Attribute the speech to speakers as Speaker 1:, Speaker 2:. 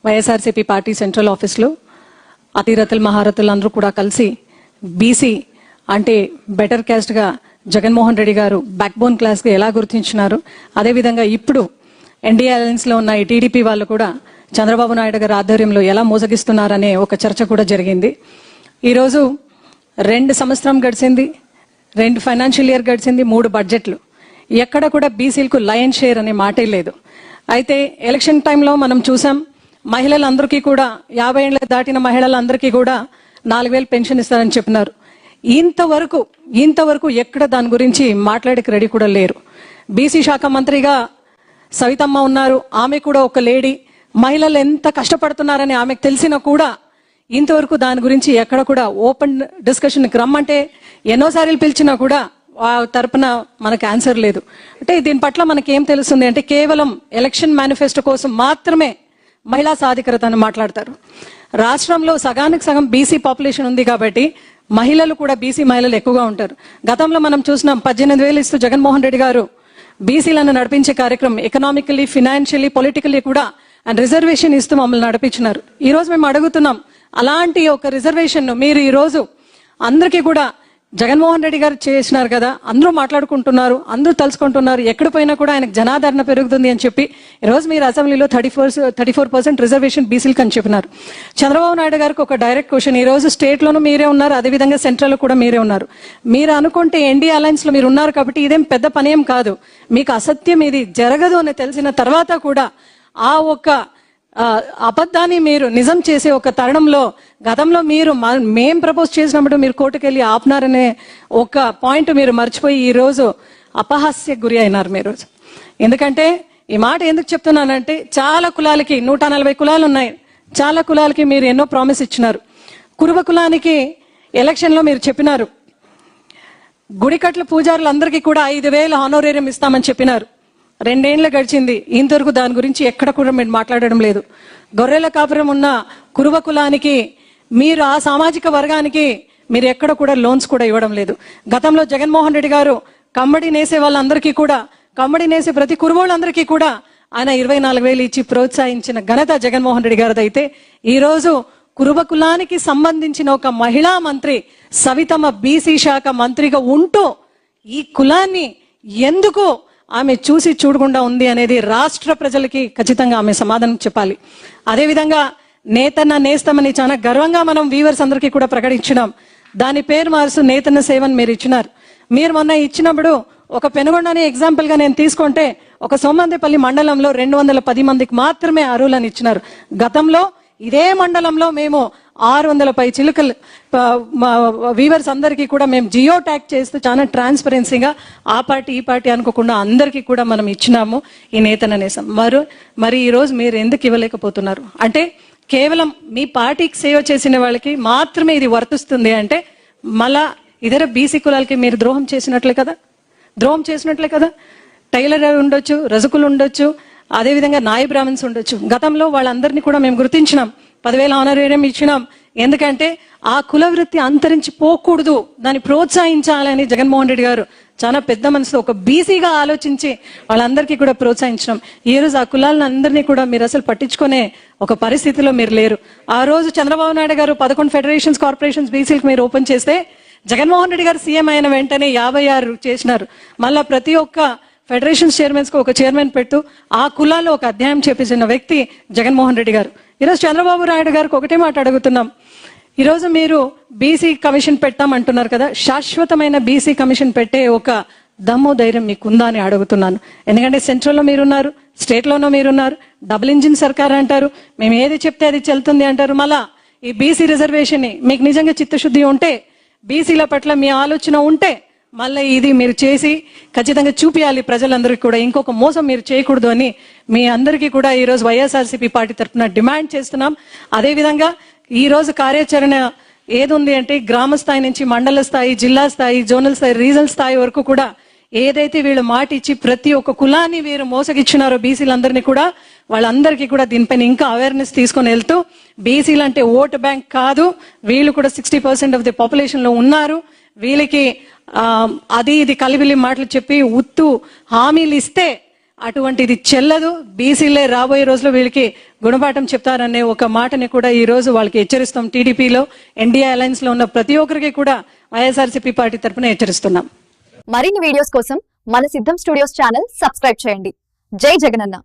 Speaker 1: YSRCP party central ఆఫీస్లో అతిరథులు మహారథులు అందరూ కూడా కలిసి బీసీ అంటే బెటర్ క్యాస్ట్గా జగన్మోహన్ రెడ్డి గారు బ్యాక్ బోన్ క్లాస్గా ఎలా గుర్తించినారు, అదేవిధంగా ఇప్పుడు ఎన్డీఏ అలయన్స్లో ఉన్న ఈ టీడీపీ వాళ్ళు కూడా చంద్రబాబు నాయుడు గారి ఆధ్వర్యంలో ఎలా మోసగిస్తున్నారనే ఒక చర్చ కూడా జరిగింది. ఈరోజు 2 సంవత్సరం గడిచింది, 2 ఫైనాన్షియల్ ఇయర్ గడిచింది, 3 బడ్జెట్లు. ఎక్కడ కూడా బీసీలకు లయన్ షేర్ అనే మాటే లేదు. అయితే ఎలక్షన్ టైంలో మనం చూసాం, మహిళలందరికీ కూడా 50 ఏళ్ళు దాటిన మహిళలందరికీ కూడా 4,000 పెన్షన్ ఇస్తారని చెప్పినారు. ఇంతవరకు ఎక్కడ దాని గురించి మాట్లాడేకి రెడీ కూడా లేరు. బీసీ శాఖ మంత్రిగా సవితమ్మ ఉన్నారు, ఆమె కూడా ఒక లేడీ. మహిళలు ఎంత కష్టపడుతున్నారని ఆమెకు తెలిసినా కూడా ఇంతవరకు దాని గురించి ఎక్కడ కూడా ఓపెన్ డిస్కషన్కి రమ్మంటే ఎన్నోసార్లు పిలిచినా కూడా ఆ తరపున మనకు ఆన్సర్ లేదు. అంటే దీని పట్ల మనకి ఏం తెలుస్తుంది అంటే కేవలం ఎలక్షన్ మేనిఫెస్టో కోసం మాత్రమే మహిళా సాధికారత అని మాట్లాడతారు. రాష్ట్రంలో సగానికి సగం బీసీ పాపులేషన్ ఉంది కాబట్టి మహిళలు కూడా బీసీ మహిళలు ఎక్కువగా ఉంటారు. గతంలో మనం చూసినాం 18,000 ఇస్తూ జగన్మోహన్ రెడ్డి గారు బీసీలను నడిపించే కార్యక్రమం ఎకనామికల్లీ, ఫినాన్షియల్లీ, పొలిటికల్లీ కూడా అండ్ రిజర్వేషన్ ఇస్తూ మమ్మల్ని నడిపించినారు. ఈ రోజు మేము అడుగుతున్నాం, అలాంటి ఒక రిజర్వేషన్ మీరు ఈ రోజు అందరికీ కూడా జగన్మోహన్ రెడ్డి గారు చేసినారు కదా, అందరూ మాట్లాడుకుంటున్నారు, అందరూ తలుచుకుంటున్నారు, ఎక్కడ పోయినా కూడా ఆయనకు జనాదరణ పెరుగుతుంది అని చెప్పి ఈరోజు మీరు అసెంబ్లీలో 34% రిజర్వేషన్ బీసీలకు అని చెప్పినారు. చంద్రబాబు నాయుడు గారికి ఒక డైరెక్ట్ క్వశ్చన్, ఈ రోజు స్టేట్లోనూ మీరే ఉన్నారు, అదేవిధంగా సెంట్రల్లో కూడా మీరే ఉన్నారు. మీరు అనుకుంటే ఎన్డీఏ అలయన్స్ లో మీరు ఉన్నారు కాబట్టి ఇదేం పెద్ద పనేం కాదు. మీకు అసత్యం ఇది జరగదు అని తెలిసిన తర్వాత కూడా ఆ ఒక్క అబద్ధాన్ని మీరు నిజం చేసే ఒక తరుణంలో గతంలో మీరు మేం ప్రపోజ్ చేసినప్పుడు మీరు కోర్టుకు వెళ్ళి ఆపినారనే ఒక పాయింట్ మీరు మర్చిపోయి ఈ రోజు అపహాస్యకు గురి అయినారు మీరు. ఎందుకంటే ఈ మాట ఎందుకు చెప్తున్నానంటే చాలా కులాలకి 140 కులాలు ఉన్నాయి, చాలా కులాలకి మీరు ఎన్నో ప్రామిస్ ఇచ్చినారు. కురుబ కులానికి ఎలక్షన్లో మీరు చెప్పినారు, గుడికట్ల పూజారులందరికీ కూడా 5,000 హానోరేరియం ఇస్తామని చెప్పినారు. 2 ఏళ్ళు గడిచింది, ఇంతవరకు దాని గురించి ఎక్కడ కూడా మీరు మాట్లాడడం లేదు. గొర్రెల కాపురం ఉన్న కురుబ కులానికి మీరు ఆ సామాజిక వర్గానికి మీరు ఎక్కడ కూడా లోన్స్ కూడా ఇవ్వడం లేదు. గతంలో జగన్మోహన్ రెడ్డి గారు కమ్మడి నేసే వాళ్ళందరికీ కూడా, కమ్మడి నేసే ప్రతి కురుబోళ్ళందరికీ కూడా ఆయన 24,000 ఇచ్చి ప్రోత్సహించిన ఘనత జగన్మోహన్ రెడ్డి గారిది. అయితే ఈ రోజు కురుబ కులానికి సంబంధించిన ఒక మహిళా మంత్రి సవితమ్మ బీసీ శాఖ మంత్రిగా ఉంటూ ఈ కులాన్ని ఎందుకు ఆమె చూసి చూడకుండా ఉంది అనేది రాష్ట్ర ప్రజలకి ఖచ్చితంగా ఆమె సమాధానం చెప్పాలి. అదేవిధంగా నేతన్న నేస్తమని చాలా గర్వంగా మనం వీవర్స్ అందరికీ కూడా ప్రకటించినాం. దాని పేరు మార్చు నేతన్న సేవని మీరు ఇచ్చినారు. మీరు మొన్న ఇచ్చినప్పుడు ఒక పెనుగొండని ఎగ్జాంపుల్ గా నేను తీసుకుంటే ఒక సోమందేపల్లి మండలంలో 210 మందికి మాత్రమే అర్హులని ఇచ్చినారు. గతంలో ఇదే మండలంలో మేము 600 పై చిలుకలు వీవర్స్ అందరికీ కూడా మేము జియో ట్యాగ్ చేస్తూ చాలా ట్రాన్స్పరెన్సీగా ఆ పార్టీ ఈ పార్టీ అనుకోకుండా అందరికీ కూడా మనం ఇచ్చినాము ఈ నేతన నేసం. మరి ఈరోజు మీరు ఎందుకు ఇవ్వలేకపోతున్నారు? అంటే కేవలం మీ పార్టీకి సేవ చేసిన వాళ్ళకి మాత్రమే ఇది వర్తిస్తుంది అంటే మళ్ళా ఇతర బీసీ కులాలకి మీరు ద్రోహం చేసినట్లే కదా. టైలర్ ఉండొచ్చు, రజకులు ఉండొచ్చు, అదేవిధంగా నాయ బ్రాహ్మణ్స్ ఉండొచ్చు. గతంలో వాళ్ళందరినీ కూడా మేము గుర్తించినాం, 10,000 ఆనరేరియం ఇచ్చినాం. ఎందుకంటే ఆ కుల వృత్తి అంతరించి పోకూడదు, దాన్ని ప్రోత్సహించాలని జగన్మోహన్ రెడ్డి గారు చాలా పెద్ద మనసుతో ఒక బీసీగా ఆలోచించి వాళ్ళందరికీ కూడా ప్రోత్సహించడం. ఈ రోజు ఆ కులాలను అందరినీ కూడా మీరు అసలు పట్టించుకునే ఒక పరిస్థితిలో మీరు లేరు. ఆ రోజు చంద్రబాబు నాయుడు గారు 11 ఫెడరేషన్స్, కార్పొరేషన్స్ బీసీలకు మీరు ఓపెన్ చేస్తే జగన్మోహన్ రెడ్డి గారు సీఎం అయిన వెంటనే 56 చేసినారు. మళ్ళా ప్రతి ఒక్క ఫెడరేషన్ చైర్మన్స్ కు ఒక చైర్మన్ పెట్టు ఆ కులాల్లో ఒక అధ్యాయం చేపించిన వ్యక్తి జగన్మోహన్ రెడ్డి గారు. ఈరోజు చంద్రబాబు నాయుడు గారికి ఒకటే మాట అడుగుతున్నాం, ఈరోజు మీరు బీసీ కమిషన్ పెట్టామంటున్నారు కదా, శాశ్వతమైన బీసీ కమిషన్ పెట్టే ఒక దమ్ము ధైర్యం మీకుందా అని అడుగుతున్నాను. ఎందుకంటే సెంట్రల్లో మీరున్నారు, స్టేట్లోనూ మీరున్నారు, డబుల్ ఇంజిన్ సర్కార్ అంటారు, మేము ఏది చెప్తే అది చెల్తుంది అంటారు. మళ్ళా ఈ బీసీ రిజర్వేషన్ ని మీకు నిజంగా చిత్తశుద్ధి ఉంటే, బీసీల పట్ల మీ ఆలోచన ఉంటే మళ్ళీ ఇది మీరు చేసి ఖచ్చితంగా చూపించాలి ప్రజలందరికీ కూడా. ఇంకొక మోసం మీరు చేయకూడదు అని మీ అందరికీ కూడా ఈరోజు వైఎస్ఆర్సీపీ పార్టీ తరఫున డిమాండ్ చేస్తున్నాం. అదేవిధంగా ఈరోజు కార్యాచరణ ఏది ఉంది అంటే గ్రామ స్థాయి నుంచి మండల స్థాయి, జిల్లా స్థాయి, జోనల్ స్థాయి, రీజనల్ స్థాయి వరకు కూడా ఏదైతే వీళ్ళు మాట ఇచ్చి ప్రతి ఒక్క కులాన్ని వీరు మోసగిచ్చినారో బీసీలందరినీ కూడా, వాళ్ళందరికీ కూడా దీనిపైన ఇంకా అవేర్నెస్ తీసుకొని వెళ్తూ బీసీలు అంటే ఓటు బ్యాంక్ కాదు, వీళ్ళు కూడా 60% ఆఫ్ ది పాపులేషన్ లో ఉన్నారు, వీళ్ళకి అది ఇది కలిబిలి మాటలు చెప్పి ఉత్తు హామీలు ఇస్తే అటువంటిది చెల్లదు. బీసీలే రాబోయే రోజుల్లో వీళ్ళకి గుణపాఠం చెప్తారనే ఒక మాటని కూడా ఈ రోజు వాళ్ళకి హెచ్చరిస్తాం. టీడీపీలో ఎన్డీఏ అలయన్స్ లో ఉన్న ప్రతి ఒక్కరికి కూడా వైఎస్ఆర్సీపీ పార్టీ తరఫున హెచ్చరిస్తున్నాం.
Speaker 2: మరిన్ని వీడియోస్ కోసం మన సిద్ధం స్టూడియోస్ ఛానల్ సబ్స్క్రైబ్ చేయండి. జై జగనన్న.